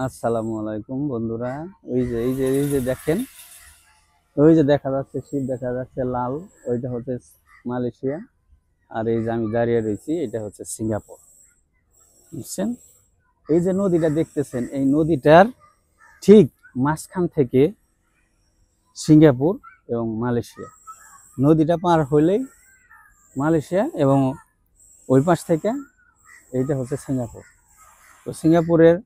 আসসালামু আলাইকুম বন্ধুরা। এই যে দেখেন, ওই যে দেখা যাচ্ছে শিপ, দেখা যাচ্ছে লাল, ওইটা হচ্ছে মালয়েশিয়া। আর এই যে আমি দাঁড়িয়ে রয়েছি, এটা হচ্ছে সিঙ্গাপুর। বুঝছেন? এই যে নদীটা দেখতেছেন, এই নদীটার ঠিক মাঝখান থেকে সিঙ্গাপুর এবং মালয়েশিয়া। নদীটা পার হইলেই মালয়েশিয়া, এবং ওই পাশ থেকে এইটা হচ্ছে সিঙ্গাপুর। তো সিঙ্গাপুরের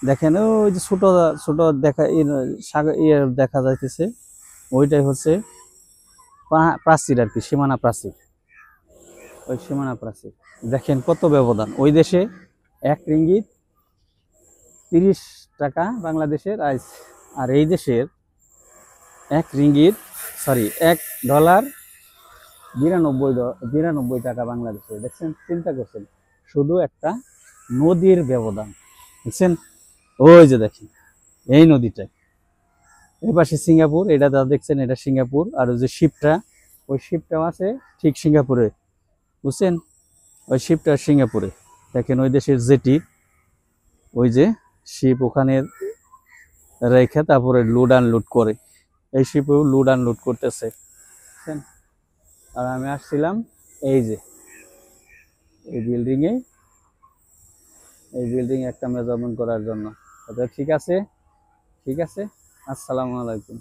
দেখেন ওই যে ছোট ছোট দেখা দেখা যাইতেছে, ওইটাই হচ্ছে প্রাচীর আর কি, সীমানা প্রাচীর। ওই সীমানা প্রাচীর দেখেন কত ব্যবধান। ওই দেশে 1 রিঙ্গিত 30 টাকা বাংলাদেশের আইস, আর এই দেশের 1 রিঙ্গিত, সরি, $1 92 টাকা বাংলাদেশে। দেখছেন, চিন্তা করছেন, শুধু একটা নদীর ব্যবধান। দেখছেন, ওই যে দেখেন এই নদীটাই, এই পাশে সিঙ্গাপুর, এটা যা দেখছেন এটা সিঙ্গাপুর। আর ওই যে শিপটা, ওই শিপটাও আছে ঠিক সিঙ্গাপুরে। বুঝছেন? ওই শিপটা সিঙ্গাপুরে। দেখেন ওই দেশের জেটি, ওই যে শিপ ওখানে রেখে তারপরে লোড আনলোড করে, এই শিপেও লোড আনলোড করতেছে। বুঝছেন? আর আমি আসছিলাম এই যে এই বিল্ডিংয়ে, এই বিল্ডিং একটা মেজারমেন্ট করার জন্য। ঠিক আছে, ঠিক আছে। আসসালামু আলাইকুম।